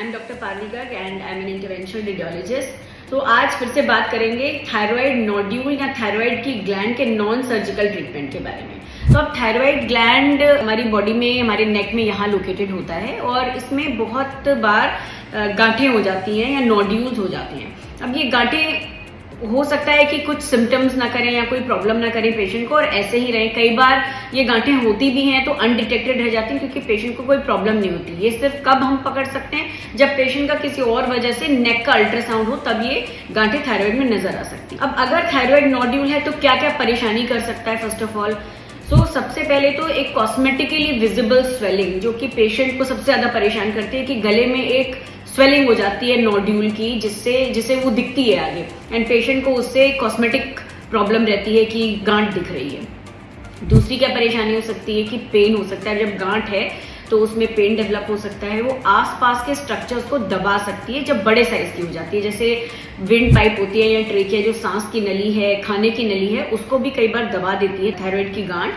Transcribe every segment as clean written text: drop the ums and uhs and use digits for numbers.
I am doctor Parul Garg and I am an interventional radiologist. तो आज फिर से बात करेंगे थायराइड नोड्यूल या थायराइड की ग्लैंड के नॉन सर्जिकल ट्रीटमेंट के बारे में। तो अब थायराइड ग्लैंड हमारी बॉडी में, हमारे नेक में यहाँ लोकेटेड होता है और इसमें बहुत बार गांठें हो जाती हैं या नोड्यूल्स हो जाती हैं। अब ये गांठें हो सकता है कि कुछ सिम्टम्स ना करें या कोई प्रॉब्लम ना करें पेशेंट को और ऐसे ही रहे। कई बार ये गांठें होती भी हैं तो अनडिटेक्टेड रह जाती हैं क्योंकि पेशेंट को कोई प्रॉब्लम नहीं होती। ये सिर्फ कब हम पकड़ सकते हैं, जब पेशेंट का किसी और वजह से नेक का अल्ट्रासाउंड हो, तब ये गांठें थायराइड में नजर आ सकती है। अब अगर थायराइड नोड्यूल है तो क्या क्या परेशानी कर सकता है? फर्स्ट ऑफ ऑल सबसे पहले तो एक कॉस्मेटिकली विजिबल स्वेलिंग, जो कि पेशेंट को सबसे ज्यादा परेशान करती है कि गले में एक स्वेलिंग हो जाती है नोड्यूल की, जिससे वो दिखती है आगे, एंड पेशेंट को उससे कॉस्मेटिक प्रॉब्लम रहती है कि गांठ दिख रही है। दूसरी क्या परेशानी हो सकती है कि पेन हो सकता है। जब गांठ है तो उसमें पेन डेवलप हो सकता है। वो आसपास के स्ट्रक्चर्स को दबा सकती है जब बड़े साइज की हो जाती है, जैसे विंड पाइप होती है या ट्रेकिया, जो सांस की नली है, खाने की नली है, उसको भी कई बार दबा देती है थायराइड की गांठ,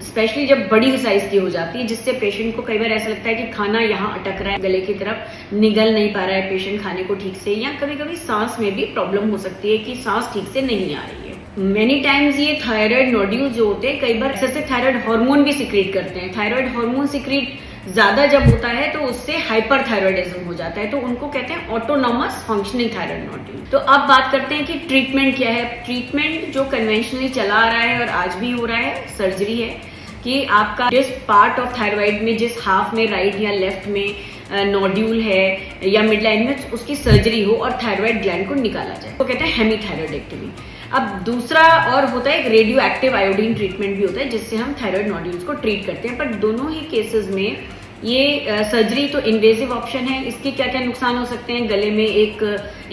स्पेशली जब बड़ी साइज की हो जाती है, जिससे पेशेंट को कई बार ऐसा लगता है कि खाना यहाँ अटक रहा है, गले की तरफ निगल नहीं पा रहा है पेशेंट खाने को ठीक से, या कभी कभी सांस में भी प्रॉब्लम हो सकती है कि सांस ठीक से नहीं आ रही है। मेनी टाइम्स ये थायराइड नोड्यूल जो होते हैं कई बार ऐसे थायराइड हार्मोन भी सिक्रीट करते हैं। थायराइड हार्मोन सिक्रीट ज्यादा जब होता है तो उससे हाइपरथायरॉयडिज्म हो जाता है, तो उनको कहते हैं ऑटोनॉमस फंक्शनिंग थायराइड नोड्यूल। तो अब बात करते हैं कि ट्रीटमेंट क्या है। ट्रीटमेंट जो कन्वेंशनली चला आ रहा है और आज भी हो रहा है, सर्जरी है कि आपका जिस पार्ट ऑफ थायराइड में, जिस हाफ में, राइट या लेफ्ट में नोड्यूल है या मिड लाइन में, उसकी सर्जरी हो और थायराइड ग्लैंड को निकाला जाए, तो कहते हैं हेमीथायरॉयडेक्टमी। अब दूसरा और होता है एक रेडियो एक्टिव आयोडीन ट्रीटमेंट भी होता है, जिससे हम थायराइड नोड्यूल्स को ट्रीट करते हैं। पर दोनों ही केसेस में ये सर्जरी तो इन्वेजिव ऑप्शन है। इसके क्या क्या नुकसान हो सकते हैं? गले में एक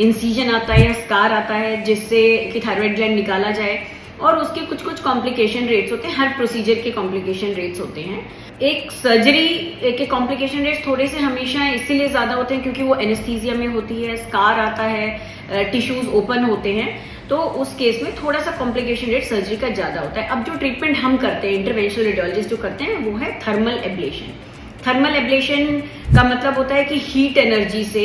इंसीजन आता है या स्कार आता है जिससे कि थायराइड ग्लैंड निकाला जाए, और उसके कुछ कुछ कॉम्प्लिकेशन रेट्स होते हैं। हर प्रोसीजर के कॉम्प्लिकेशन रेट्स होते हैं। एक सर्जरी के कॉम्प्लिकेशन रेट्स थोड़े से हमेशा इसीलिए ज्यादा होते हैं क्योंकि वो एनेस्थीसिया में होती है, स्कार आता है, टिश्यूज ओपन होते हैं, तो उस केस में थोड़ा सा कॉम्प्लिकेशन रेट सर्जरी का ज्यादा होता है। अब जो ट्रीटमेंट हम करते हैं, इंटरवेंशनल रेडियोलॉजिस्ट जो करते हैं, वो है थर्मल एब्लेशन। थर्मल एब्लेशन का मतलब होता है कि हीट एनर्जी से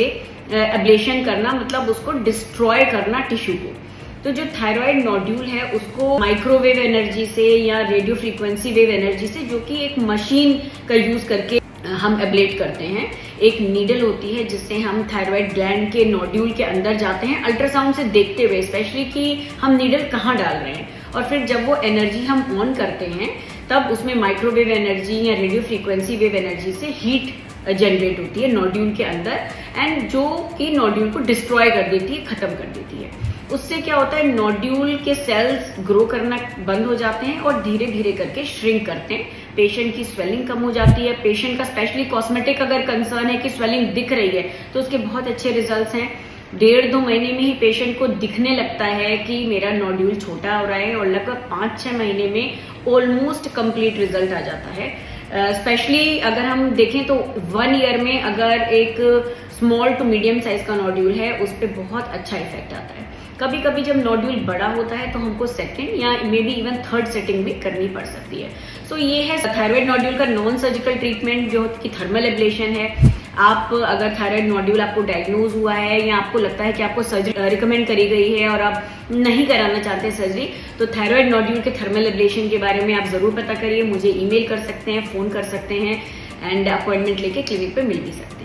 एब्लेशन करना, मतलब उसको डिस्ट्रॉय करना टिश्यू को। तो जो थायराइड नोड्यूल है उसको माइक्रोवेव एनर्जी से या रेडियो फ्रीक्वेंसी वेव एनर्जी से, जो कि एक मशीन का यूज करके हम एब्लेट करते हैं। एक नीडल होती है जिससे हम थायराइड ग्लैंड के नोड्यूल के अंदर जाते हैं अल्ट्रासाउंड से देखते हुए, स्पेशली कि हम नीडल कहाँ डाल रहे हैं, और फिर जब वो एनर्जी हम ऑन करते हैं तब उसमें माइक्रोवेव एनर्जी या रेडियो फ्रीक्वेंसी वेव एनर्जी से हीट जनरेट होती है नोड्यूल के अंदर, एंड जो कि नोड्यूल को डिस्ट्रॉय कर देती है, खत्म कर देती है। उससे क्या होता है, नोड्यूल के सेल्स ग्रो करना बंद हो जाते हैं और धीरे धीरे करके श्रिंक करते हैं। पेशेंट की स्वेलिंग कम हो जाती है। पेशेंट का स्पेशली कॉस्मेटिक अगर कंसर्न है कि स्वेलिंग दिख रही है, तो उसके बहुत अच्छे रिजल्ट्स हैं। 1.5-2 महीने में ही पेशेंट को दिखने लगता है कि मेरा नोड्यूल छोटा हो रहा है, और लगभग 5-6 महीने में ऑलमोस्ट कंप्लीट रिजल्ट आ जाता है। स्पेशली अगर हम देखें तो 1 ईयर में अगर एक स्मॉल टू मीडियम साइज का नोड्यूल है, उस पर बहुत अच्छा इफेक्ट आता है। कभी कभी जब नोड्यूल बड़ा होता है तो हमको सेकंड या may be even third setting भी करनी पड़ सकती है। सो ये है थायराइड नोड्यूल का नॉन सर्जिकल ट्रीटमेंट, जो कि थर्मल एब्लेशन है। आप अगर थायराइड नोड्यूल आपको डायग्नोज हुआ है या आपको लगता है कि आपको सर्जरी रिकमेंड करी गई है और आप नहीं कराना चाहते सर्जरी, तो थायराइड नोड्यूल के थर्मल एब्लेशन के बारे में आप जरूर पता करिए। मुझे ईमेल कर सकते हैं, फोन कर सकते हैं, एंड अपॉइंटमेंट लेके क्लिनिक पे मिल भी सकते हैं।